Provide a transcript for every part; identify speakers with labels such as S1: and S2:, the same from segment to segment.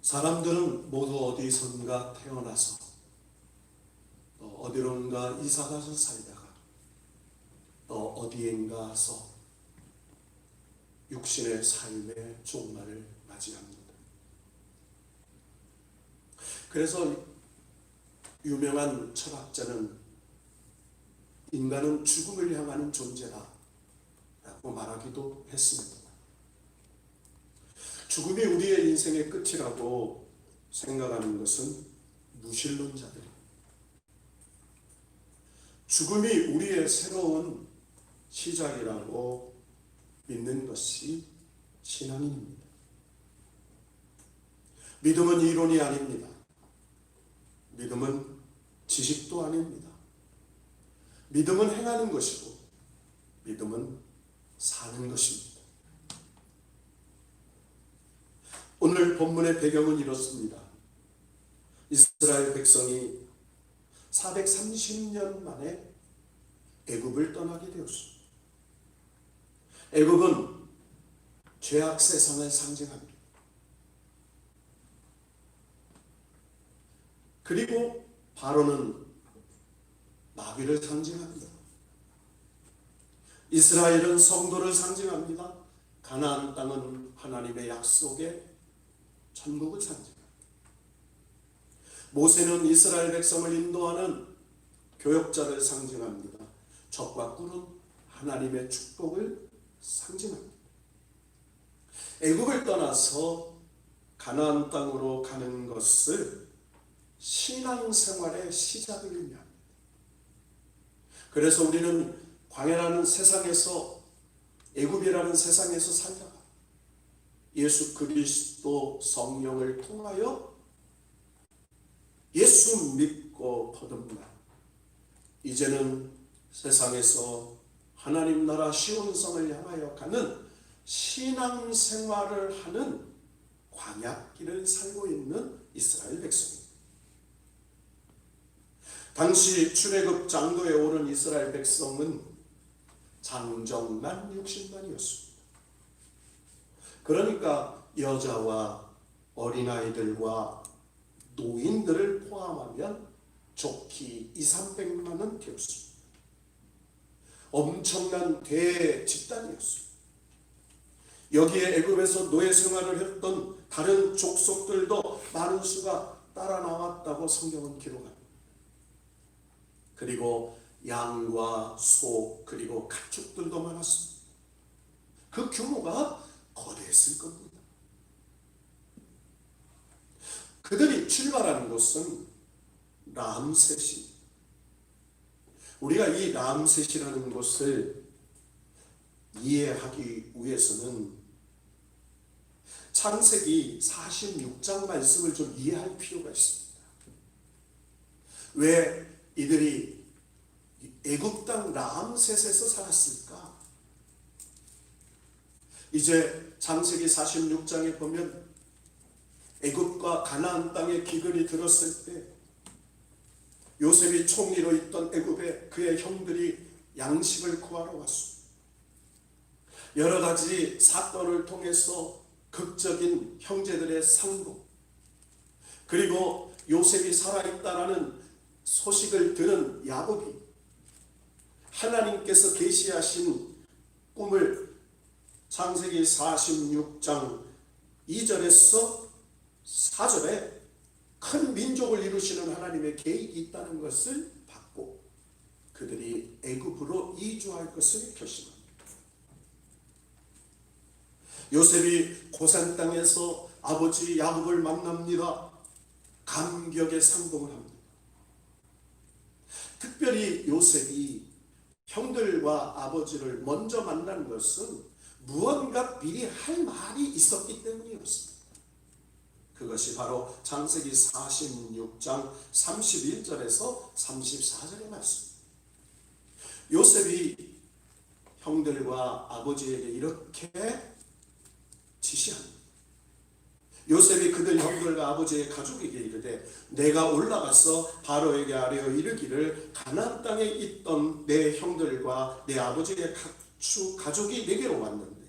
S1: 사람들은 모두 어디선가 태어나서 또 어디론가 이사가서 살다가 또 어디엔가서 육신의 삶의 종말을 맞이합니다. 그래서 유명한 철학자는 인간은 죽음을 향하는 존재다 라고 말하기도 했습니다. 죽음이 우리의 인생의 끝이라고 생각하는 것은 무신론자들입니다. 죽음이 우리의 새로운 시작이라고 믿는 것이 신앙인입니다. 믿음은 이론이 아닙니다. 믿음은 지식도 아닙니다. 믿음은 행하는 것이고 믿음은 사는 것입니다. 오늘 본문의 배경은 이렇습니다. 이스라엘 백성이 430년 만에 애굽을 떠나게 되었습니다. 애굽은 죄악 세상을 상징합니다. 그리고 바로는 마귀를 상징합니다. 이스라엘은 성도를 상징합니다. 가나안 땅은 하나님의 약속의 천국을 상징합니다. 모세는 이스라엘 백성을 인도하는 교역자를 상징합니다. 젖과 꿀은 하나님의 축복을 상징합니다. 애굽을 떠나서 가나안 땅으로 가는 것을 신앙생활의 시작을 의미합니다. 그래서 우리는 광야라는 세상에서, 애굽이라는 세상에서 살다가 예수 그리스도 성령을 통하여 예수 믿고 거듭나 이제는 세상에서 하나님 나라 시온성을 향하여 가는 신앙생활을 하는 광야길을 살고 있는 이스라엘 백성입니다. 당시 출애굽 장도에 오른 이스라엘 백성은 장정만 60만이었습니다. 그러니까 여자와 어린아이들과 노인들을 포함하면 좋기 200~300만은 되었습니다. 엄청난 대집단이었습니다. 여기에 애굽에서 노예 생활을 했던 다른 족속들도 많은 수가 따라 나왔다고 성경은 기록합니다. 그리고 양과 소 그리고 가축들도 많았습니다. 그 규모가 거대했을 겁니다. 그들이 출발하는 곳은 람셋이, 우리가 이 람셋이라는 곳을 이해하기 위해서는 창세기 46장 말씀을 좀 이해할 필요가 있습니다. 왜 이들이 애굽 땅 람셋에서 살았을까? 이제 창세기 46장에 보면 애굽과 가나안 땅에 기근이 들었을 때 요셉이 총리로 있던 애굽에 그의 형들이 양식을 구하러 왔습니다. 여러 가지 사건을 통해서 극적인 형제들의 상봉, 그리고 요셉이 살아있다라는 소식을 들은 야곱이 하나님께서 계시하신 꿈을 창세기 46장 2절에서 4절에 큰 민족을 이루시는 하나님의 계획이 있다는 것을 받고 그들이 애굽으로 이주할 것을 결심합니다. 요셉이 고산 땅에서 아버지 야곱을 만납니다. 감격의 상봉을 합니다. 특별히 요셉이 형들과 아버지를 먼저 만난 것은 무언가 미리 할 말이 있었기 때문이었습니다. 그것이 바로 창세기 46장 31절에서 34절의 말씀입니다. 요셉이 형들과 아버지에게 이렇게 지시합니다. 요셉이 그들 형들과 아버지의 가족에게 이르되 내가 올라가서 바로에게 아뢰어 이르기를 가나안 땅에 있던 내 형들과 내 아버지의 가족이 내게로 왔는데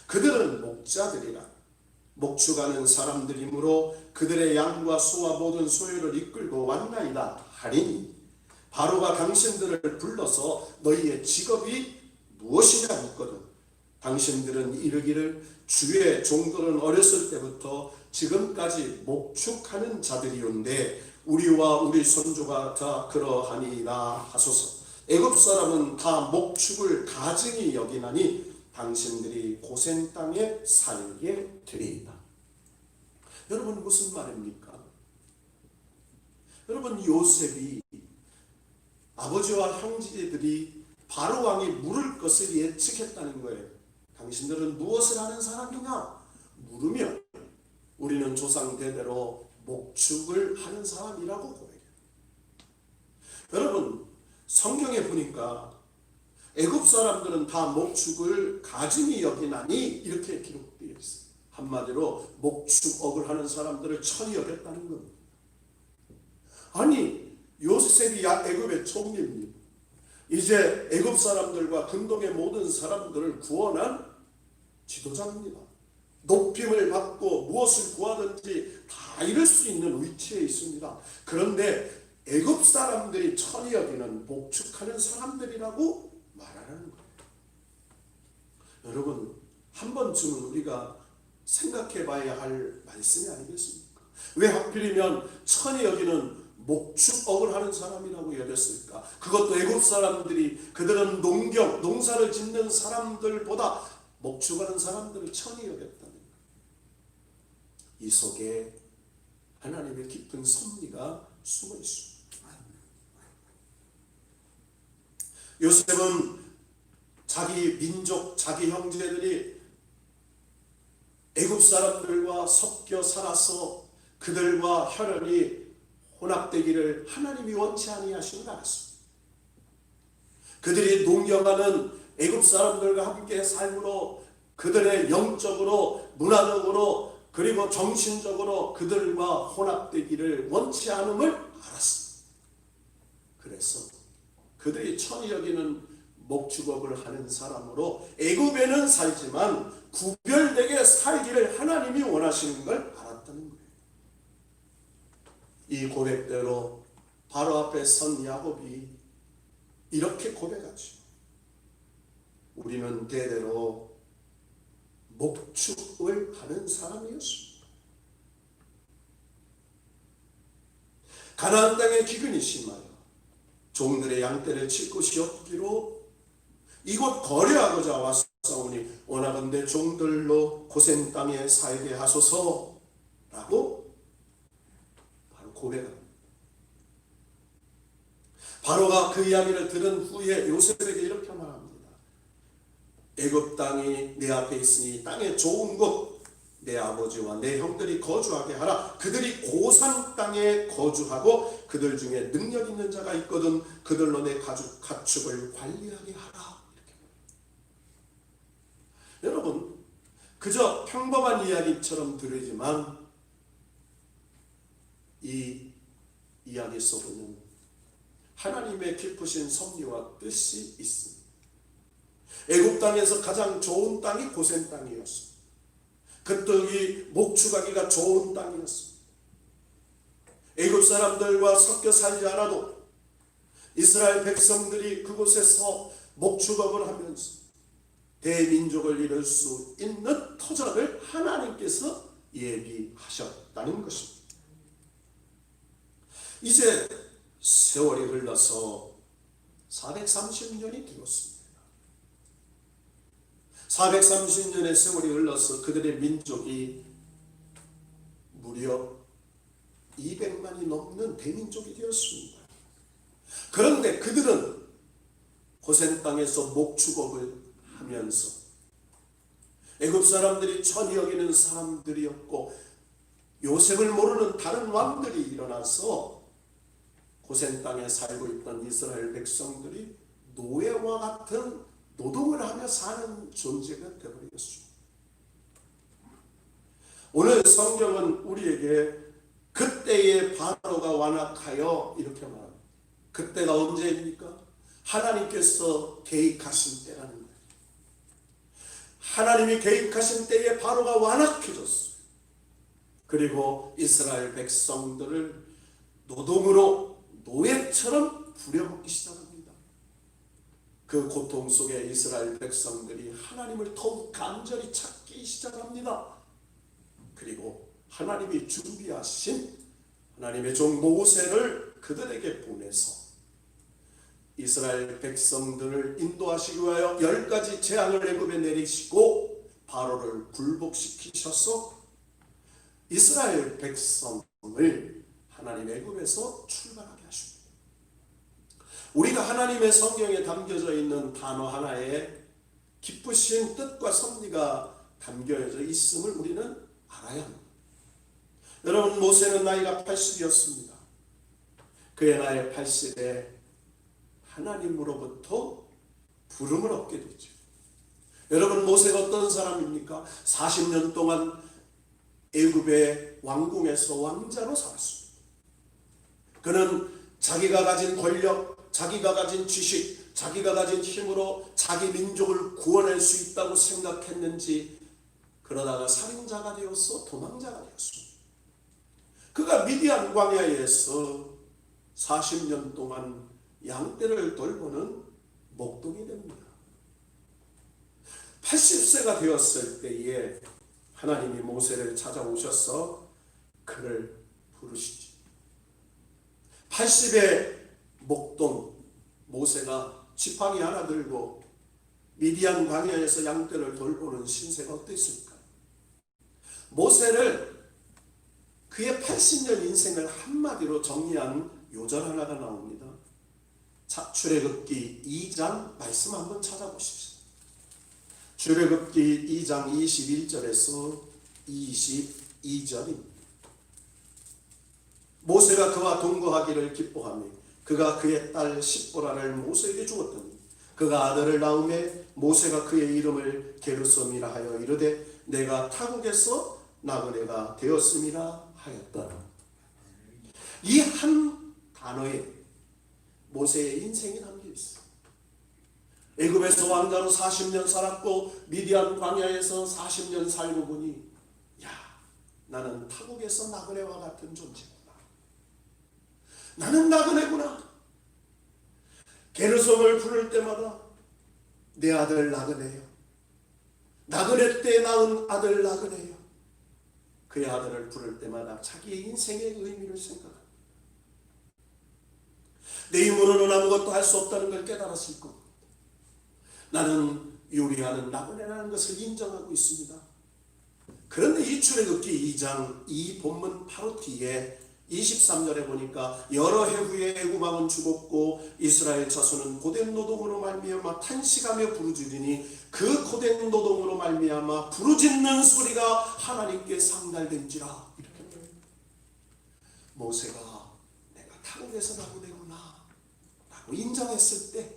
S1: 그들은 목자들이라 목축하는 사람들이므로 그들의 양과 소와 모든 소유를 이끌고 왔나이다 하리니 바로가 당신들을 불러서 너희의 직업이 무엇이냐 묻거든 당신들은 이르기를 주의 종들은 어렸을 때부터 지금까지 목축하는 자들이온데 우리와 우리 손주가 다 그러하니라 하소서. 애굽 사람은 다 목축을 가증히 여기나니 당신들이 고센 땅에 살게 되리이다. 여러분 무슨 말입니까? 여러분 요셉이 아버지와 형제들이 바로 왕이 물을 것을 예측했다는 거예요. 당신들은 무엇을 하는 사람이냐? 물으면 우리는 조상 대대로 목축을 하는 사람이라고 고백해요. 여러분 성경에 보니까 애굽 사람들은 다 목축을 가증히 여기나니 이렇게 기록되어 있어요. 한마디로 목축업을 하는 사람들을 천히 여겼다는 겁니다. 아니 요셉이 애굽의 총리입니다. 이제 애굽 사람들과 근동의 모든 사람들을 구원한 지도자입니다. 높임을 받고 무엇을 구하든지 다 이룰 수 있는 위치에 있습니다. 그런데 애굽 사람들이 천히 여기는 목축하는 사람들이라고 말하는 거예요. 여러분 한 번쯤은 우리가 생각해 봐야 할 말씀이 아니겠습니까? 왜 하필이면 천히 여기는 목축업을 하는 사람이라고 여겼을까? 그것도 애굽 사람들이 그들은 농사를 짓는 사람들보다 목축하는 사람들을 천히 여겼다는 거예요. 이 속에 하나님의 깊은 섭리가 숨어 있습니다. 요셉은 자기 민족, 자기 형제들이 애굽 사람들과 섞여 살아서 그들과 혈연이 혼합되기를 하나님이 원치 아니하신 줄 알았습니다. 그들이 농경하는 애굽 사람들과 함께 삶으로 그들의 영적으로, 문화적으로, 그리고 정신적으로 그들과 혼합되기를 원치 않음을 알았습니다. 그래서 그들이 천히 여기는 목축업을 하는 사람으로 애굽에는 살지만 구별되게 살기를 하나님이 원하시는 걸 알았다는 거예요. 이 고백대로 바로 앞에 선 야곱이 이렇게 고백하죠. 우리는 대대로 목축을 하는 사람이었습니다. 가나안 땅에 기근이 심하여 종들의 양떼를 칠 곳이 없기로 이곳 거류하고자 왔사오니 원하건대 종들로 고센 땅에 살게 하소서라고 바로 고백합니다. 바로가 그 이야기를 들은 후에 요셉에게 이렇게 말합니다. 애굽 땅이 내 앞에 있으니 땅의 좋은 곳 내 아버지와 내 형들이 거주하게 하라. 그들이 고산 땅에 거주하고 그들 중에 능력 있는 자가 있거든 그들로 내 가축을 관리하게 하라. 이렇게. 여러분 그저 평범한 이야기처럼 들리지만 이 이야기 속에는 하나님의 깊으신 섭리와 뜻이 있습니다. 애굽 땅에서 가장 좋은 땅이 고센 땅이었습니다. 그 땅이 목축하기가 좋은 땅이었습니다. 애굽 사람들과 섞여 살지 않아도 이스라엘 백성들이 그곳에서 목축업을 하면서 대민족을 이룰 수 있는 터전을 하나님께서 예비하셨다는 것입니다. 이제 세월이 흘러서 430년이 되었습니다. 430년의 세월이 흘러서 그들의 민족이 무려 200만이 넘는 대민족이 되었습니다. 그런데 그들은 고센 땅에서 목축업을 하면서 애굽 사람들이 천히 여기는 사람들이었고 요셉을 모르는 다른 왕들이 일어나서 고센 땅에 살고 있던 이스라엘 백성들이 노예와 같은 노동을 하며 사는 존재가 되어버렸습니다. 오늘 성경은 우리에게 그때의 바로가 완악하여 이렇게 말합니다. 그때가 언제입니까? 하나님께서 계획하신 때라는 거예요. 하나님이 계획하신 때에 바로가 완악해졌어요. 그리고 이스라엘 백성들을 노동으로 노예처럼 부려먹기 시작합니다. 그 고통 속에 이스라엘 백성들이 하나님을 더욱 간절히 찾기 시작합니다. 그리고 하나님이 준비하신 하나님의 종 모세를 그들에게 보내서 이스라엘 백성들을 인도하시기 위하여 10가지 재앙을 애굽에 내리시고 바로를 굴복시키셔서 이스라엘 백성을 하나님 애굽에서 출발하게 하십니다. 우리가 하나님의 성경에 담겨져 있는 단어 하나에 기쁘신 뜻과 섭리가 담겨져 있음을 우리는 알아야 합니다. 여러분, 모세는 나이가 80이었습니다. 그의 나이 80에 하나님으로부터 부름을 얻게 되죠. 여러분, 모세가 어떤 사람입니까? 40년 동안 애굽의 왕궁에서 왕자로 살았습니다. 그는 자기가 가진 권력, 자기가 가진 지식, 자기가 가진 힘으로 자기 민족을 구원할 수 있다고 생각했는지 그러다가 살인자가 되어서 도망자가 되었습니다. 그가 미디안 광야에서 40년 동안 양떼를 돌보는 목동이 됩니다. 80세가 되었을 때에 하나님이 모세를 찾아오셔서 그를 부르시죠. 80의 목동 모세가 지팡이 하나 들고 미디안 광야에서 양떼를 돌보는 신세가 어땠을까요? 모세를 그의 80년 인생을 한마디로 정리한 요절 하나가 나옵니다. 자, 출애굽기 2장 말씀 한번 찾아보십시오. 출애굽기 2장 21절에서 22절입니다. 모세가 그와 동거하기를 기뻐하며 그가 그의 딸 십보라를 모세에게 주었더니 그가 아들을 낳음에 모세가 그의 이름을 게르솜이라 하여 이르되 내가 타국에서 나그네가 되었음이라 하였더라. 이 한 단어에 모세의 인생이 담겨 있어. 애굽에서 왕자로 40년 살았고 미디안 광야에서 40년 살고 보니 야, 나는 타국에서 나그네와 같은 존재구나. 나는 나그네구나. 게르솜을 부를 때마다 내 아들 나그네요. 나그네 때 낳은 아들 나그네요. 그의 아들을 부를 때마다 자기의 인생의 의미를 생각합니다. 내 힘으로는 아무것도 할 수 없다는 걸 깨달았을 겁니다. 나는 요리하는 나그네라는 것을 인정하고 있습니다. 그런데 이 출애굽기 2장 이 본문 바로 뒤에 23절에 보니까 여러 해 후에 애굽 왕은 죽었고 이스라엘 자손은 고된 노동으로 말미암아 탄식하며 부르짖으니 그 고된 노동으로 말미암아 부르짖는 소리가 하나님께 상달된지라. 이렇게 모세가 내가 타국에서 나그네구나 라고 인정했을 때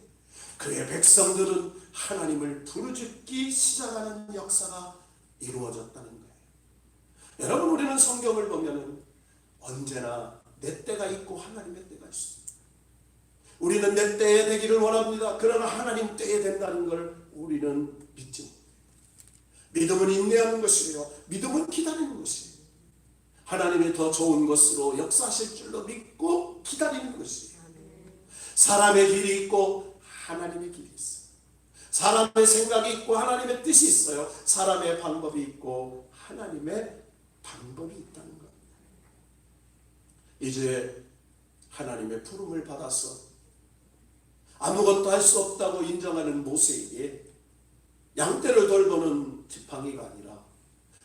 S1: 그의 백성들은 하나님을 부르짖기 시작하는 역사가 이루어졌다는 거예요. 여러분, 우리는 성경을 보면은 언제나 내 때가 있고 하나님의 때가 있습니다. 우리는 내 때에 되기를 원합니다. 그러나 하나님 때에 된다는 걸 우리는 믿지 못해요. 믿음은 인내하는 것이에요. 믿음은 기다리는 것이에요. 하나님이 더 좋은 것으로 역사하실 줄로 믿고 기다리는 것이에요. 사람의 길이 있고 하나님의 길이 있어요. 사람의 생각이 있고 하나님의 뜻이 있어요. 사람의 방법이 있고 하나님의 방법이 있다는 것. 이제 하나님의 부름을 받아서 아무것도 할 수 없다고 인정하는 모세에게 양떼를 돌보는 지팡이가 아니라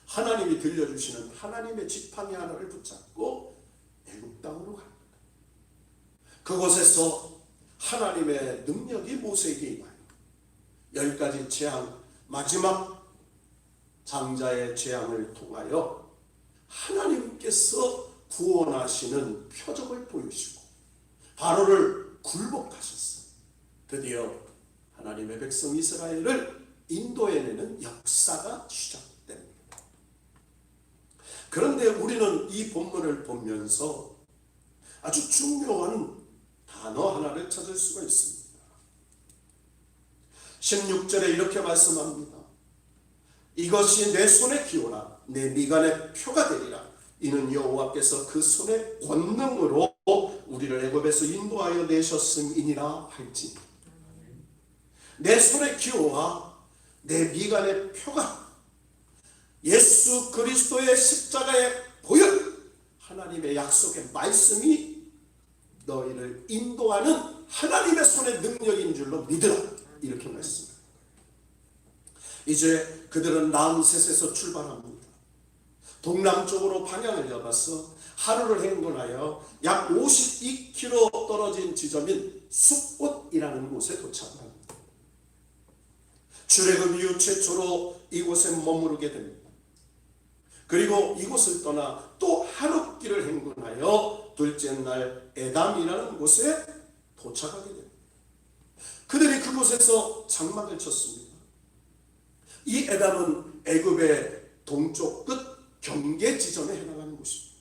S1: 하나님이 들려주시는 하나님의 지팡이 하나를 붙잡고 애굽 땅으로 갑니다. 그곳에서 하나님의 능력이 모세에게 임하여 10가지 재앙, 마지막 장자의 재앙을 통하여 하나님께서 구원하시는 표적을 보이시고 바로를 굴복하셨어요. 드디어 하나님의 백성 이스라엘을 인도해내는 역사가 시작됩니다. 그런데 우리는 이 본문을 보면서 아주 중요한 단어 하나를 찾을 수가 있습니다. 16절에 이렇게 말씀합니다. 이것이 내 손에 기오라 내 미간의 표가 되리라. 이는 여호와께서 그 손의 권능으로 우리를 애굽에서 인도하여 내셨음이니라 할지니 내 손의 기호와 내 미간의 표가 예수 그리스도의 십자가의 보혈 하나님의 약속의 말씀이 너희를 인도하는 하나님의 손의 능력인 줄로 믿으라 이렇게 말씀합니다. 이제 그들은 람셋에서 출발합니다. 동남쪽으로 방향을 잡아서 하루를 행군하여 약 52km 떨어진 지점인 숫꽃이라는 곳에 도착합니다. 출애굽 이후 최초로 이곳에 머무르게 됩니다. 그리고 이곳을 떠나 또 하룻길을 행군하여 둘째 날 에담이라는 곳에 도착하게 됩니다. 그들이 그곳에서 장막을 쳤습니다. 이 에담은 애굽의 동쪽 끝 경계 지점에 해당하는 곳입니다.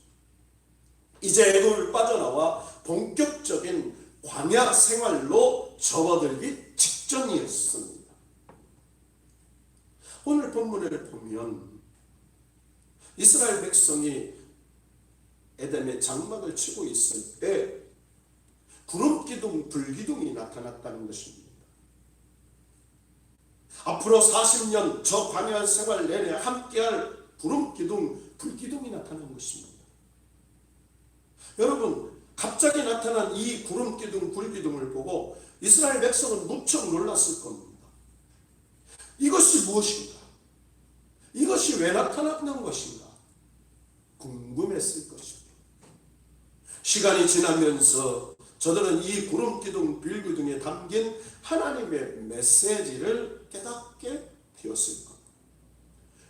S1: 이제 애굽을 빠져나와 본격적인 광야 생활로 접어들기 직전이었습니다. 오늘 본문을 보면 이스라엘 백성이 에덴에 장막을 치고 있을 때 구름기둥, 불기둥이 나타났다는 것입니다. 앞으로 40년 저 광야 생활 내내 함께할 구름기둥, 불기둥이 나타난 것입니다. 여러분, 갑자기 나타난 이 구름기둥, 불기둥을 보고 이스라엘 백성은 무척 놀랐을 겁니다. 이것이 무엇인가? 이것이 왜 나타나는 것인가? 궁금했을 것입니다. 시간이 지나면서 저들은 이 구름기둥, 불기둥에 담긴 하나님의 메시지를 깨닫게 되었을 겁니다.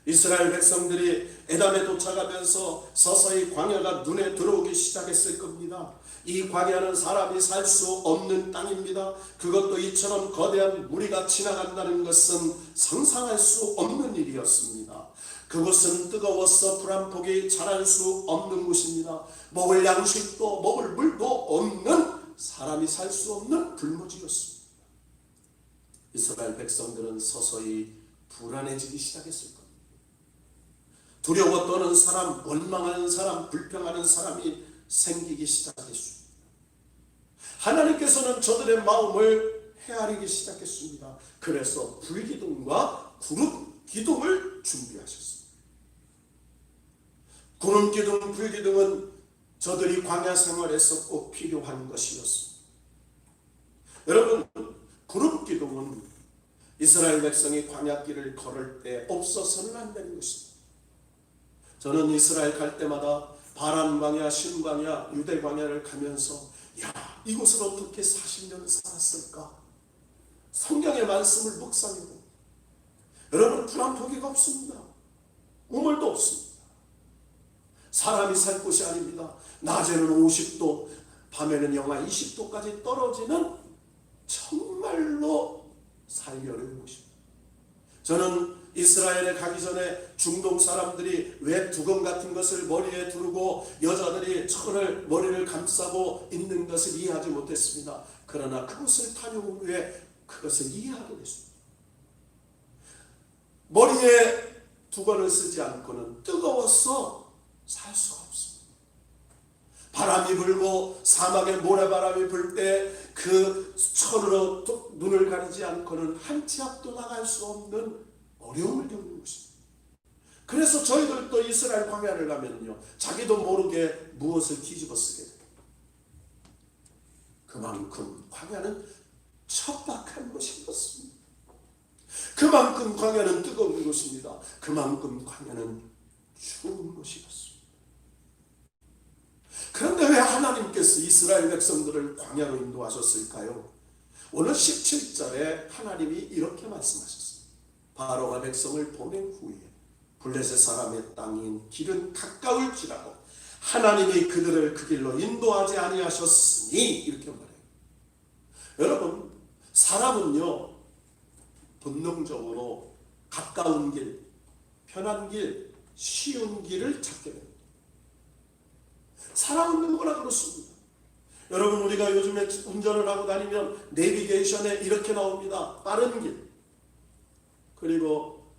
S1: 이스라엘 백성들이 에담에 도착하면서 서서히 광야가 눈에 들어오기 시작했을 겁니다. 이 광야는 사람이 살 수 없는 땅입니다. 그것도 이처럼 거대한 무리가 지나간다는 것은 상상할 수 없는 일이었습니다. 그곳은 뜨거워서 풀 한 폭이 자랄 수 없는 곳입니다. 먹을 양식도 먹을 물도 없는 사람이 살 수 없는 불모지였습니다. 이스라엘 백성들은 서서히 불안해지기 시작했을 겁니다. 두려워 떠는 사람, 원망하는 사람, 불평하는 사람이 생기기 시작했습니다. 하나님께서는 저들의 마음을 헤아리기 시작했습니다. 그래서 불기둥과 구름기둥을 준비하셨습니다. 구름기둥, 불기둥은 저들이 광야 생활에서 꼭 필요한 것이었습니다. 여러분, 구름기둥은 이스라엘 백성이 광야길을 걸을 때 없어서는 안 되는 것입니다. 저는 이스라엘 갈 때마다 바란 광야, 신 광야, 유대 광야를 가면서 이곳을 어떻게 40년을 살았을까? 성경의 말씀을 묵상해봅니다. 여러분, 불 한 포기가 없습니다. 우물도 없습니다. 사람이 살 곳이 아닙니다. 낮에는 50도, 밤에는 영하 20도까지 떨어지는 정말로 살기 어려운 곳입니다. 저는 이스라엘에 가기 전에 중동 사람들이 왜 두검 같은 것을 머리에 두르고 여자들이 철을 머리를 감싸고 있는 것을 이해하지 못했습니다. 그러나 그것을 다녀온 후에 그것을 이해하게 됐습니다. 머리에 두건을 쓰지 않고는 뜨거워서 살 수가 없습니다. 바람이 불고 사막에 모래바람이 불 때 그 철으로 눈을 가리지 않고는 한 치 앞도 나갈 수 없는 어려움을 겪는 것입니다. 그래서 저희들도 이스라엘 광야를 가면요, 자기도 모르게 무엇을 뒤집어 쓰게 됩니다. 그만큼 광야는 척박한 곳이었습니다. 그만큼 광야는 뜨거운 곳입니다. 그만큼 광야는 추운 곳이었습니다. 그런데 왜 하나님께서 이스라엘 백성들을 광야로 인도하셨을까요? 오늘 17절에 하나님이 이렇게 말씀하셨습니다. 바로가 백성을 보낸 후에 블레셋 사람의 땅인 길은 가까울지라도 하나님이 그들을 그 길로 인도하지 아니하셨으니 이렇게 말해요. 여러분, 사람은요 본능적으로 가까운 길, 편한 길, 쉬운 길을 찾게 됩니다. 사람은 누구나 그렇습니다. 여러분, 우리가 요즘에 운전을 하고 다니면 내비게이션에 이렇게 나옵니다. 빠른 길, 그리고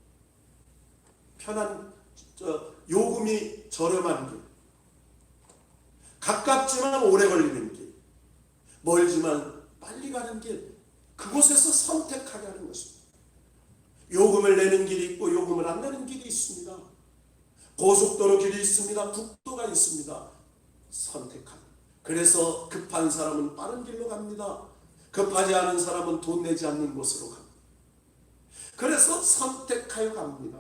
S1: 편한 요금이 저렴한 길, 가깝지만 오래 걸리는 길, 멀지만 빨리 가는 길, 그곳에서 선택하게 하는 것입니다. 요금을 내는 길이 있고 요금을 안 내는 길이 있습니다. 고속도로 길이 있습니다. 국도가 있습니다. 선택합니다. 그래서 급한 사람은 빠른 길로 갑니다. 급하지 않은 사람은 돈 내지 않는 곳으로 갑니다. 그래서 선택하여 갑니다.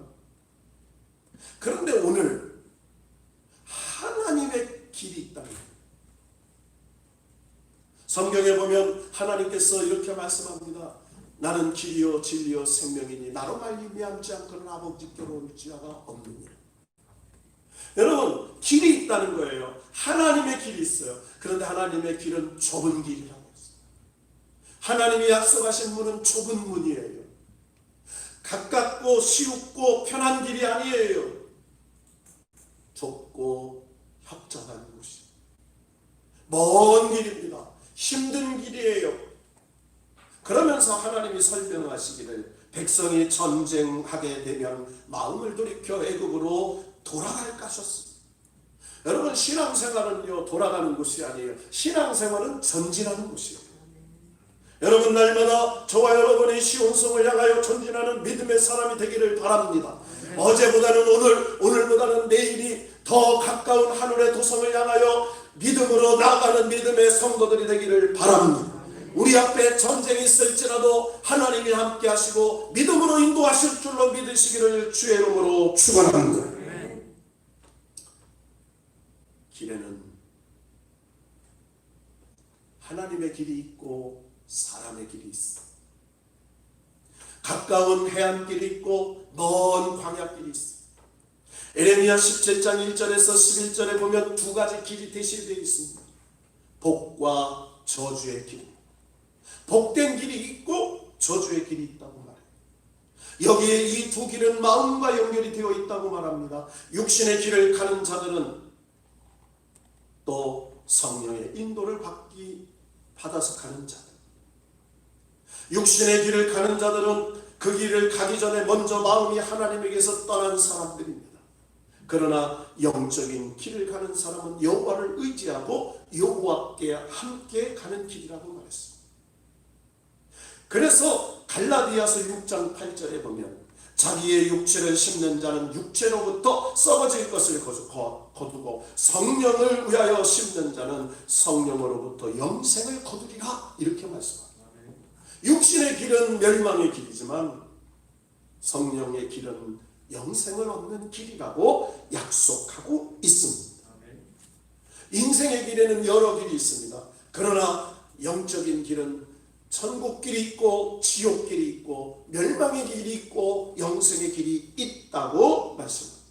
S1: 그런데 오늘 하나님의 길이 있다는 거예요. 성경에 보면 하나님께서 이렇게 말씀합니다. 나는 길이요 진리요 생명이니 나로 말미암지 않고는 아버지께로 올 자가 없느니라. 여러분, 길이 있다는 거예요. 하나님의 길이 있어요. 그런데 하나님의 길은 좁은 길이라고 했어요. 하나님이 약속하신 문은 좁은 문이에요. 가깝고 쉬웠고 편한 길이 아니에요. 좁고 협착한 곳이, 먼 길입니다. 힘든 길이에요. 그러면서 하나님이 설명하시기를 백성이 전쟁하게 되면 마음을 돌이켜 애국으로 돌아갈까 하셨습니다. 여러분, 신앙생활은요 돌아가는 것이 아니에요. 신앙생활은 전진하는 것이에요. 여러분, 날마다 저와 여러분이 시온성을 향하여 전진하는 믿음의 사람이 되기를 바랍니다. 어제보다는 오늘보다는 내일이 더 가까운 하늘의 도성을 향하여 믿음으로 나아가는 믿음의 성도들이 되기를 바랍니다. 우리 앞에 전쟁이 있을지라도 하나님이 함께 하시고 믿음으로 인도하실 줄로 믿으시기를 주의 이름으로 축원합니다. 길에는 하나님의 길이 있고 사람의 길이 있어. 가까운 해안길이 있고 먼 광야길이 있어. 에레미야 17장 1절에서 11절에 보면 두 가지 길이 대시되어 있습니다. 복과 저주의 길. 복된 길이 있고 저주의 길이 있다고 말해요. 여기에 이 두 길은 마음과 연결이 되어 있다고 말합니다. 육신의 길을 가는 자들은 또 성령의 인도를 받아서 가는 자들. 육신의 길을 가는 자들은 그 길을 가기 전에 먼저 마음이 하나님에게서 떠난 사람들입니다. 그러나 영적인 길을 가는 사람은 여호와를 의지하고 여호와께 함께 가는 길이라고 말했습니다. 그래서 갈라디아서 6장 8절에 보면 자기의 육체를 심는 자는 육체로부터 썩어질 것을 거두고 성령을 위하여 심는 자는 성령으로부터 영생을 거두리라, 이렇게 말씀합니다. 육신의 길은 멸망의 길이지만 성령의 길은 영생을 얻는 길이라고 약속하고 있습니다. 인생의 길에는 여러 길이 있습니다. 그러나 영적인 길은 천국길이 있고 지옥길이 있고 멸망의 길이 있고 영생의 길이 있다고 말씀합니다.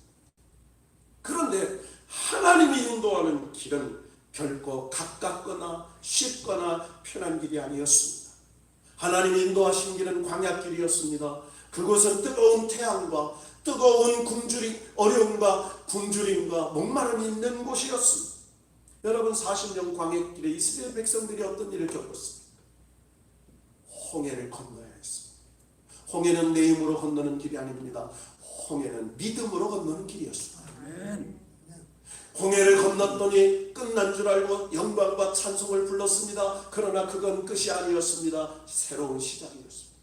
S1: 그런데 하나님이 인도하는 길은 결코 가깝거나 쉽거나 편한 길이 아니었습니다. 하나님이 인도하신 길은 광야길이었습니다. 그곳은 뜨거운 태양과 뜨거운 어려움과 굶주림과 목마름이 있는 곳이었습니다. 여러분, 40년 광야길에 이스라엘 백성들이 어떤 일을 겪었습니까? 홍해를 건너야 했습니다. 홍해는 내 힘으로 건너는 길이 아닙니다. 홍해는 믿음으로 건너는 길이었습니다. 홍해를 건넜더니 끝난 줄 알고 영광과 찬송을 불렀습니다. 그러나 그건 끝이 아니었습니다. 새로운 시작이었습니다.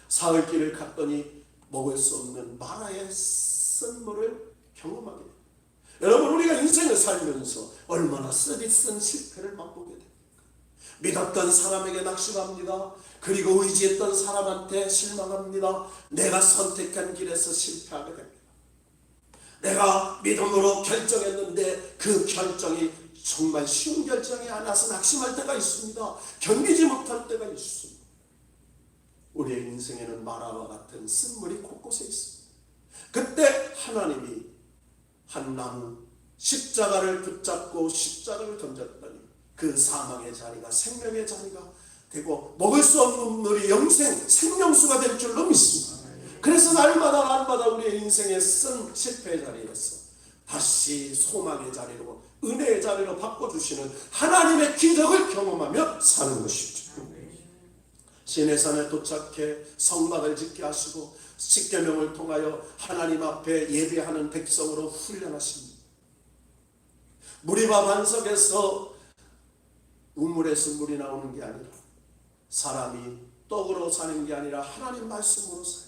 S1: 사흘길을 갔더니 먹을 수 없는 마라의 쓴물을 경험하게 됩니다. 여러분, 우리가 인생을 살면서 얼마나 쓰디쓴 실패를 맛보게 됩니까? 믿었던 사람에게 낙심합니다. 그리고 의지했던 사람한테 실망합니다. 내가 선택한 길에서 실패하게 됩니다. 내가 믿음으로 결정했는데 그 결정이 정말 쉬운 결정이 아니라서 낙심할 때가 있습니다. 견디지 못할 때가 있습니다. 우리의 인생에는 마라와 같은 쓴물이 곳곳에 있습니다. 그때 하나님이 한 나무 십자가를 붙잡고 십자가를 던졌더니 그 사망의 자리가 생명의 자리가 되고 먹을 수 없는 물이 영생, 생명수가 될 줄로 믿습니다. 그래서 날마다 우리의 인생의 쓴 실패의 자리에서 다시 소망의 자리로, 은혜의 자리로 바꿔주시는 하나님의 기적을 경험하며 사는 것이죠. 시내산에 도착해 성막을 짓게 하시고 십계명을 통하여 하나님 앞에 예배하는 백성으로 훈련하십니다. 무리바 반석에서 우물에서 물이 나오는 게 아니라 사람이 떡으로 사는 게 아니라 하나님 말씀으로 사요.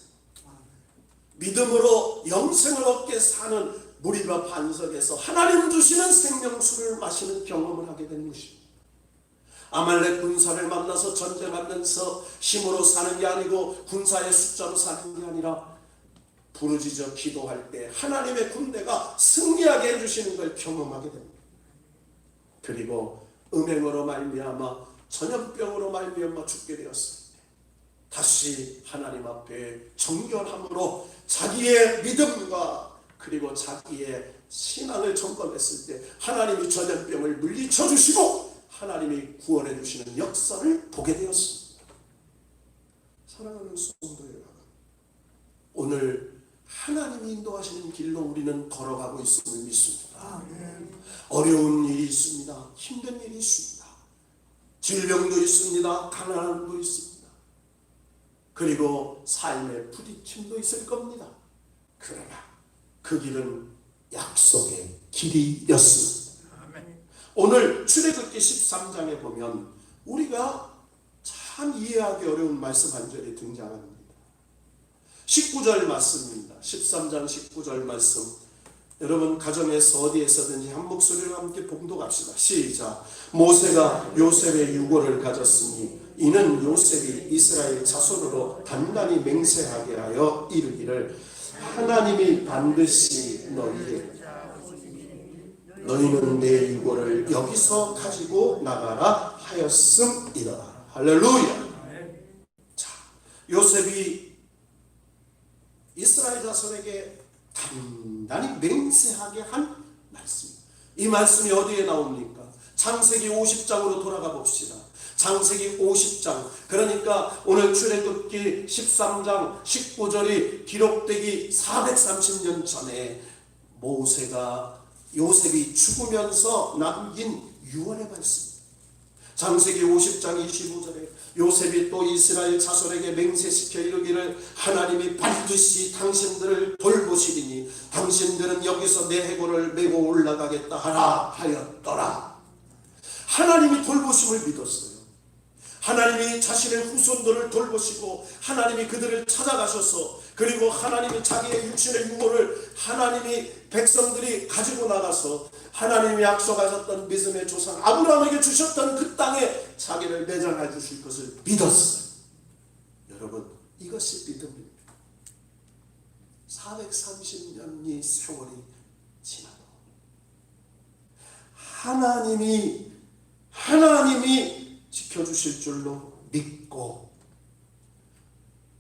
S1: 믿음으로 영생을 얻게 사는 무리바 반석에서 하나님 주시는 생명수를 마시는 경험을 하게 된 것입니다. 아말렉 군사를 만나서 전쟁하면서 힘으로 사는 게 아니고 군사의 숫자로 사는 게 아니라 부르짖어 기도할 때 하나님의 군대가 승리하게 해주시는 걸 경험하게 됩니다. 그리고 음행으로 말미암아 전염병으로 말미암아 죽게 되었을 때 다시 하나님 앞에 정결함으로 자기의 믿음과 그리고 자기의 신앙을 점검했을 때 하나님이 전염병을 물리쳐 주시고 하나님이 구원해 주시는 역사를 보게 되었습니다. 사랑하는 성도 여러분, 오늘 하나님이 인도하시는 길로 우리는 걸어가고 있음을 믿습니다. 어려운 일이 있습니다. 힘든 일이 있습니다. 질병도 있습니다. 가난함도 있습니다. 그리고 삶의 부딪힘도 있을 겁니다. 그러나 그 길은 약속의 길이었습니다. 오늘 출애굽기 13장에 보면 우리가 참 이해하기 어려운 말씀 한 절이 등장합니다. 19절 말씀입니다. 13장 19절 말씀. 여러분 가정에서 어디에서든지 한 목소리로 함께 봉독합시다. 시작. 모세가 요셉의 유고를 가졌으니 이는 요셉이 이스라엘 자손으로 단단히 맹세하게 하여 이르기를 하나님이 반드시 너희는 내 유고를 여기서 가지고 나가라 하였음이다. 할렐루야. 자, 요셉이 이스라엘 자손에게 단단히 맹세하게 한 말씀입니다. 이 말씀이 어디에 나옵니까? 창세기 50장으로 돌아가 봅시다. 창세기 50장, 그러니까 오늘 출애굽기 13장 19절이 기록되기 430년 전에 모세가 요셉이 죽으면서 남긴 유언의 말씀입니다. 창세기 50장 25절에 요셉이 또 이스라엘 자손에게 맹세시켜 이르기를 하나님이 반드시 당신들을 돌보시리니 당신들은 여기서 내 해골을 메고 올라가겠다 하라 하였더라. 하나님이 돌보심을 믿었어요. 하나님이 자신의 후손들을 돌보시고 하나님이 그들을 찾아가셔서 그리고 하나님이 자기의 육신의 유고를 하나님이 백성들이 가지고 나가서 하나님이 약속하셨던 믿음의 조상 아브라함에게 주셨던 그 땅에 자기를 내장해 주실 것을 믿었어요. 여러분, 이것이 믿음입니다. 430년이 세월이 지나도 하나님이 지켜주실 줄로 믿고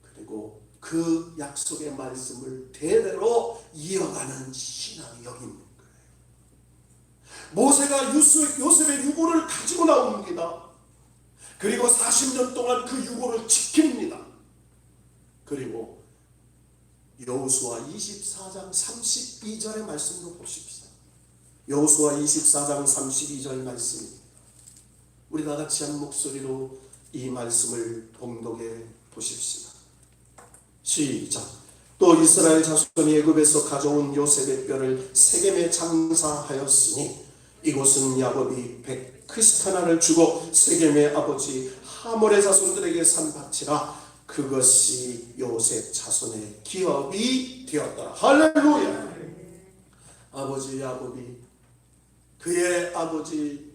S1: 그리고 그 약속의 말씀을 대대로 이어가는 신앙이 여기 있는 거예요. 모세가 요셉의 유고를 가지고 나옵니다. 그리고 40년 동안 그 유고를 지킵니다. 그리고 여호수아 24장 32절의 말씀도 보십시오. 여호수아 24장 32절 말씀입니다. 우리 다 같이 한 목소리로 이 말씀을 봉독해 보십시다. 시작. 또 이스라엘 자손이 애굽에서 가져온 요셉의 뼈를 세겜에 장사하였으니 이곳은 야곱이 100크시트 하나를 주고 세겜의 아버지 하몰의 자손들에게 산 밭이라 그것이 요셉 자손의 기업이 되었더라. 할렐루야. 아버지 야곱이 그의 아버지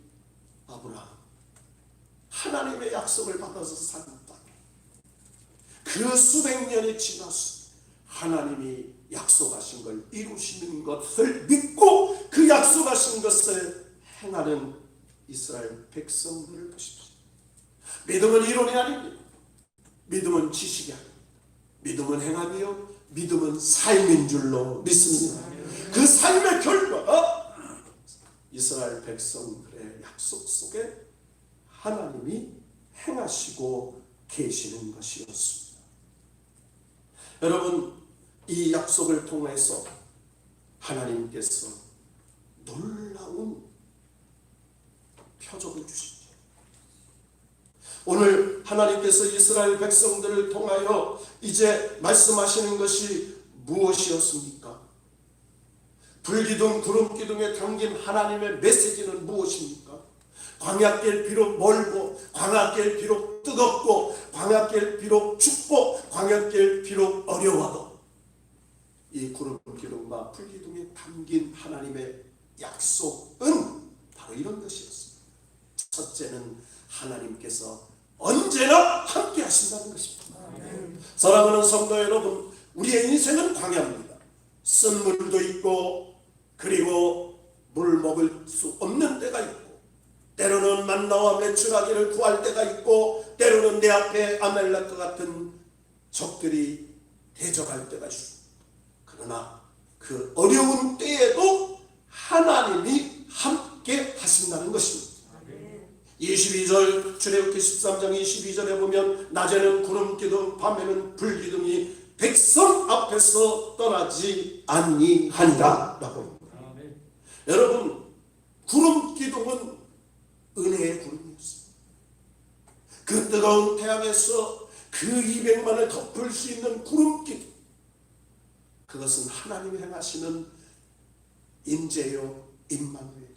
S1: 아브라함 하나님의 약속을 받아서 사는 땅에 그 수백 년이 지나서 하나님이 약속하신 걸 이루시는 것을 믿고 그 약속하신 것을 행하는 이스라엘 백성들을 보십시오. 믿음은 이론이 아닙니다. 믿음은 지식이 아닙니다. 믿음은 행함이요 믿음은 삶인 줄로 믿습니다. 그 삶의 결과가 이스라엘 백성들의 약속 속에 하나님이 행하시고 계시는 것이었습니다. 여러분, 이 약속을 통해서 하나님께서 놀라운 표적을 주시죠. 오늘 하나님께서 이스라엘 백성들을 통하여 이제 말씀하시는 것이 무엇이었습니까? 불기둥 구름기둥에 담긴 하나님의 메시지는 무엇입니까? 광야길 비록 멀고, 광야길 비록 뜨겁고, 광야길 비록 춥고, 광야길 비록 어려워도 이 구름기둥과 불기둥에 담긴 하나님의 약속은 바로 이런 것이었습니다. 첫째는 하나님께서 언제나 함께 하신다는 것입니다. 사랑하는 성도 여러분, 우리의 인생은 광야입니다. 쓴물도 있고, 그리고 물 먹을 수 없는 때가 있고, 때로는 만나와 메추라기를 구할 때가 있고, 때로는 내 앞에 아멜렉과 같은 적들이 대적할 때가 있습니다. 그러나 그 어려운 때에도 하나님이 함께 하신다는 것입니다. 22절 출애굽기 13장 22절에 보면 낮에는 구름기둥 밤에는 불기둥이 백성 앞에서 떠나지 아니하니라 라고 합니다. 여러분, 구름기둥은 은혜의 구름이었습니다. 그 뜨거운 태양에서 그 200만을 덮을 수 있는 구름기둥, 그것은 하나님이 행하시는 임재요 임마누엘이었습니다.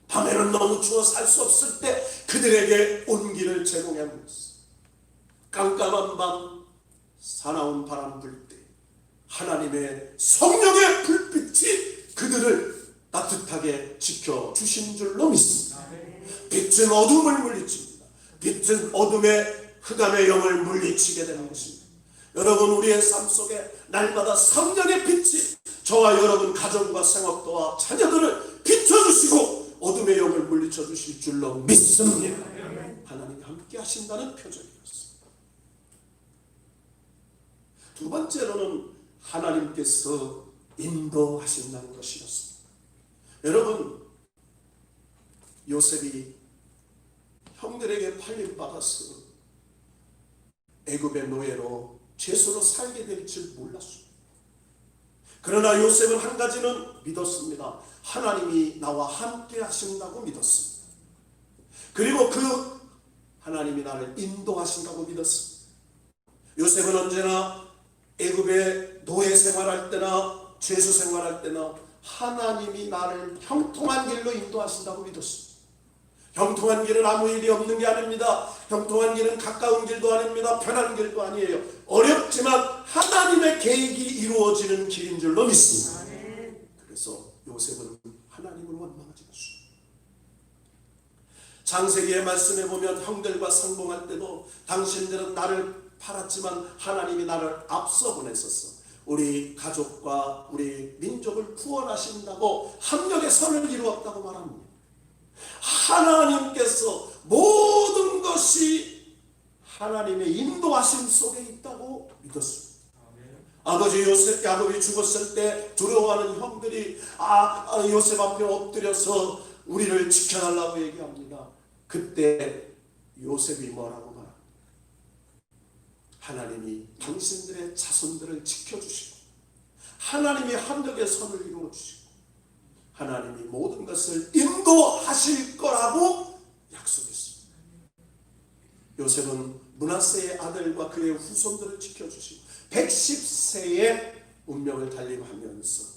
S1: 밤에는 너무 추워 살 수 없을 때 그들에게 온기를 제공해 주었습니다. 깜깜한 밤 사나운 바람 불 때 하나님의 성령의 불빛이 그들을 따뜻하게 지켜주신 줄로 믿습니다. 빛은 어둠을 물리칩니다. 빛은 어둠의 흑암의 영을 물리치게 되는 것입니다. 여러분, 우리의 삶 속에 날마다 성령의 빛이 저와 여러분 가정과 생업도와 자녀들을 비춰주시고 어둠의 영을 물리쳐 주실 줄로 믿습니다. 하나님이 함께 하신다는 표적이었습니다. 두 번째로는 하나님께서 인도하신다는 것이었습니다. 여러분, 요셉이 형들에게 팔림받아서 애굽의 노예로 죄수로 살게 될 줄 몰랐습니다. 그러나 요셉은 한 가지는 믿었습니다. 하나님이 나와 함께 하신다고 믿었습니다. 그리고 그 하나님이 나를 인도하신다고 믿었습니다. 요셉은 언제나 애굽의 노예 생활할 때나 죄수 생활할 때나 하나님이 나를 형통한 길로 인도하신다고 믿었습니다. 형통한 길은 아무 일이 없는 게 아닙니다. 형통한 길은 가까운 길도 아닙니다. 편한 길도 아니에요. 어렵지만 하나님의 계획이 이루어지는 길인 줄로 믿습니다. 그래서 요셉은 하나님을 원망하지 않습니다. 창세기의 말씀에 보면 형들과 상봉할 때도 당신들은 나를 팔았지만 하나님이 나를 앞서 보냈었어. 우리 가족과 우리 민족을 구원하신다고 합력의 선을 이루었다고 말합니다. 하나님께서 모든 것이 하나님의 인도하심 속에 있다고 믿었습니다. 아버지 요셉, 야곱이 죽었을 때 두려워하는 형들이 요셉 앞에 엎드려서 우리를 지켜달라고 얘기합니다. 그때 요셉이 뭐라고 말합니다. 하나님이 당신들의 자손들을 지켜주시고 하나님이 합력의 선을 이루어주시고 하나님이 모든 것을 인도하실 거라고 약속했습니다. 요셉은 므낫세의 아들과 그의 후손들을 지켜주시고 110세의 운명을 달림하면서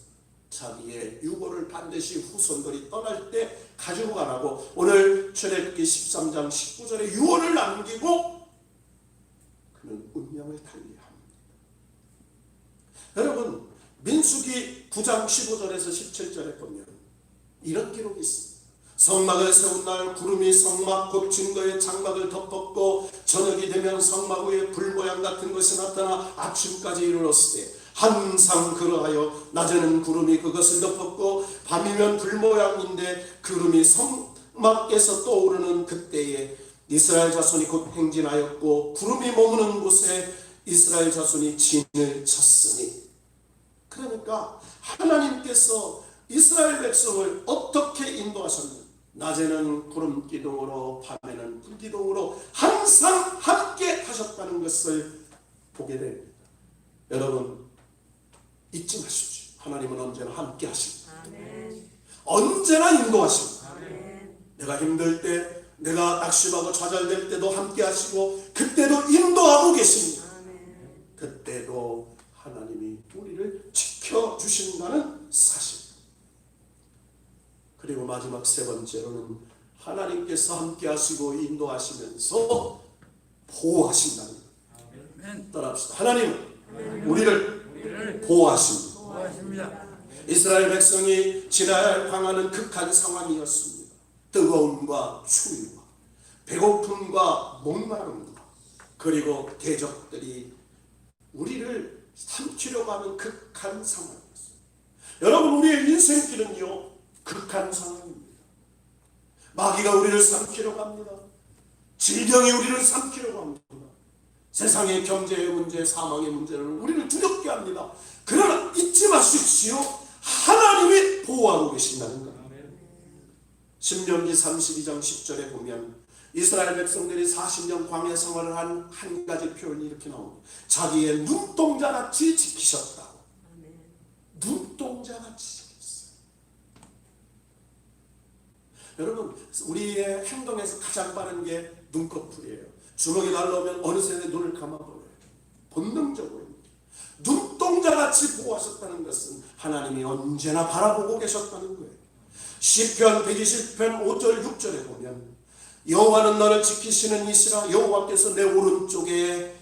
S1: 자기의 유고를 반드시 후손들이 떠날 때 가지고 가라고 오늘 출애굽기 13장 19절에 유언을 남기고 그는 운명을 달리합니다. 여러분, 민수기 9장 15절에서 17절에 보면 이런 기록이 있습니다. 성막을 세운 날 구름이 성막 곧 증거의 장막을 덮었고 저녁이 되면 성막 위에 불 모양 같은 것이 나타나 아침까지 이르렀을 때 항상 그러하여 낮에는 구름이 그것을 덮었고 밤이면 불 모양인데 구름이 성막에서 떠오르는 그때에 이스라엘 자손이 곧 행진하였고 구름이 머무는 곳에 이스라엘 자손이 진을 쳤으니, 그러니까 하나님께서 이스라엘 백성을 어떻게 인도하셨는가? 낮에는 구름 기둥으로 밤에는 불 기둥으로 항상 함께 하셨다는 것을 보게 됩니다. 여러분, 잊지 마십시오. 하나님은 언제나 함께 하십니다. 언제나 인도하십니다. 내가 힘들 때, 내가 낙심하고 좌절될 때도 함께 하시고 그때도 인도하고 계십니다. 그때도 하나님이 우리를 지켜주신다는 사실. 그리고 마지막 세 번째로는 하나님께서 함께 하시고 인도하시면서 보호하신다는 것. 따라합시다. 하나님은 우리를 보호하십니다. 이스라엘 백성이 지나야 광야는 극한 상황이었습니다. 뜨거움과 추위와 배고픔과 목마름과 그리고 대적들이 우리를 삼키려고 하는 극한 상황이었습니다. 여러분, 우리의 인생길은요 극한 상황입니다. 마귀가 우리를 삼키려고 합니다. 질병이 우리를 삼키려고 합니다. 세상의 경제의 문제, 사망의 문제는 우리를 두렵게 합니다. 그러나 잊지 마십시오. 하나님이 보호하고 계신다는 것. 신명기 32장 10절에 보면 이스라엘 백성들이 40년 광야 생활을 한 가지 표현이 이렇게 나옵니다. 자기의 눈동자같이 지키셨다고. 눈동자같이 지켰어요. 여러분, 우리의 행동에서 가장 빠른 게 눈꺼풀이에요. 주먹이 날라오면 어느새 눈을 감아버려요. 본능적으로. 눈동자같이 보호하셨다는 것은 하나님이 언제나 바라보고 계셨다는 거예요. 시편 120편 5절 6절에 보면 여호와는 너를 지키시는 이시라. 여호와께서 내 오른쪽에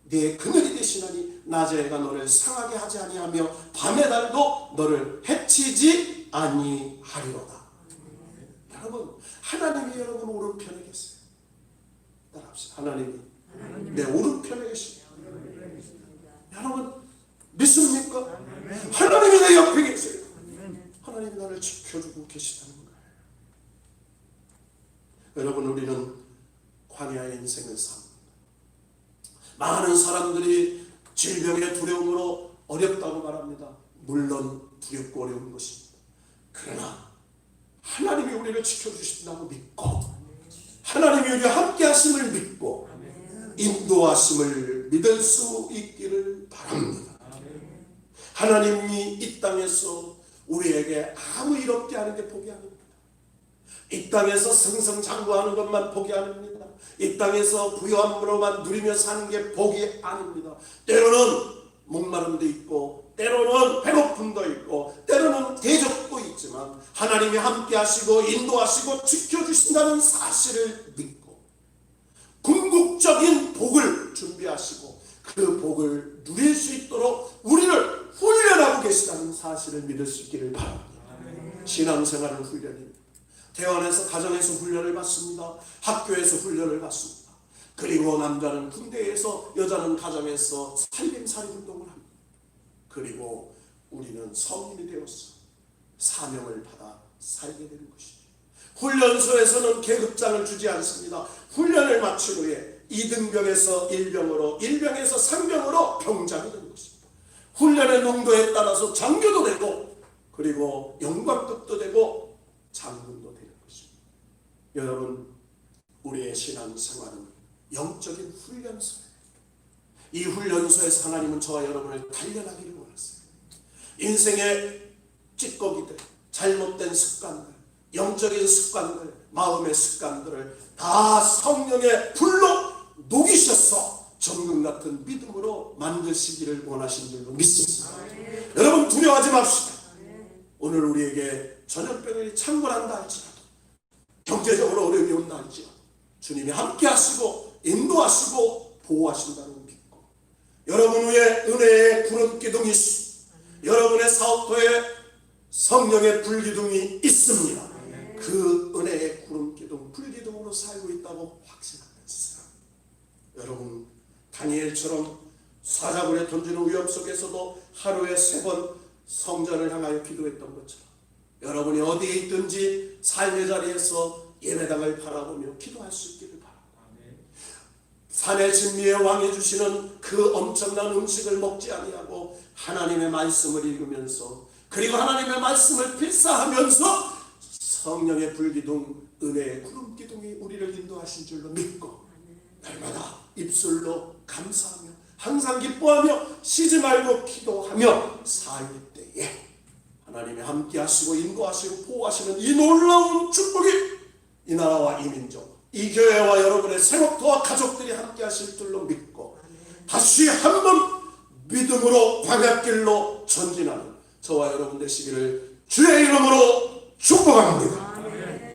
S1: 내 그늘이 되시나니 낮에 해가 너를 상하게 하지 아니하며 밤의 달도 너를 해치지 아니하리로다. 여러분, 하나님이 여러분 오른편에 계세요. 따라합시다. 하나님이 내 오른편에 계십니다. 여러분 믿습니까? 하나님이 내 옆에 계세요. 하나님이 나를 지켜주고 계시다는 거예요. 여러분, 우리는 광야의 인생을 삽니다. 많은 사람들이 질병의 두려움으로 어렵다고 말합니다. 물론 두렵고 어려운 것입니다. 그러나 하나님이 우리를 지켜주신다고 믿고 하나님이 우리와 함께 하심을 믿고 인도하심을 믿을 수 있기를 바랍니다. 하나님이 이 땅에서 우리에게 아무 일 없게 하는 게 복이 아닙니다. 이 땅에서 승승장구하는 것만 복이 아닙니다. 이 땅에서 부유함으로만 누리며 사는 게 복이 아닙니다. 때로는 목마름도 있고 때로는 배고픔도 있고 때로는 대적도 있지만 하나님이 함께 하시고 인도하시고 지켜주신다는 사실을 믿고 궁극적인 복을 준비하시고 그 복을 누릴 수 있도록 우리를 훈련하고 계시다는 사실을 믿을 수 있기를 바랍니다. 신앙생활은 훈련입니다. 대원에서 가정에서 훈련을 받습니다. 학교에서 훈련을 받습니다. 그리고 남자는 군대에서, 여자는 가정에서 살림살이 운동을 합니다. 그리고 우리는 성인이 되어서 사명을 받아 살게 되는 것이죠. 훈련소에서는 계급장을 주지 않습니다. 훈련을 마친 후에 2등병에서 1병으로, 1병에서 3병으로 병장이 되는 것입니다. 훈련의 농도에 따라서 장교도 되고 그리고 영관급도 되고 장군도 되는 것입니다. 여러분, 우리의 신앙생활은 영적인 훈련소예요. 이 훈련소에서 하나님은 저와 여러분을 단련하기를 원하세요. 인생의 찌꺼기들, 잘못된 습관들, 영적인 습관들, 마음의 습관들을 다 성령의 불로 녹이셔서 정금 같은 믿음으로 만드시기를 원하신 줄로 믿습니다. 여러분, 두려워하지 맙시다. 오늘 우리에게 전염병이 창궐한다 할지라도, 경제적으로 어려움이 온다 할지라도 주님이 함께 하시고 인도하시고 보호하신다는 믿고, 여러분 위에 은혜의 구름 기둥이 있습니다. 여러분의 사업터에 성령의 불기둥이 있습니다. 그 은혜의 구름 기둥, 불기둥으로 살고 있다고 확신하면서 여러분, 다니엘처럼 사자굴에 던지는 위험 속에서도 하루에 3번 성전을 향하여 기도했던 것처럼 여러분이 어디에 있든지 삶의 자리에서 예배당을 바라보며 기도할 수 있기를 바랍니다. 산의 진미의 왕이 주시는 그 엄청난 음식을 먹지 아니하고 하나님의 말씀을 읽으면서, 그리고 하나님의 말씀을 필사하면서 성령의 불기둥, 은혜의 구름기둥이 우리를 인도하신 줄로 믿고 날마다 입술로 감사하며 항상 기뻐하며 쉬지 말고 기도하며 살 때에 하나님이 함께 하시고 인도하시고 보호하시는 이 놀라운 축복이 이 나라와 이 민족, 이 교회와 여러분의 생업터와 가족들이 함께 하실 줄로 믿고 다시 한번 믿음으로 광야길로 전진하는 저와 여러분 되시기를 주의 이름으로 축복합니다.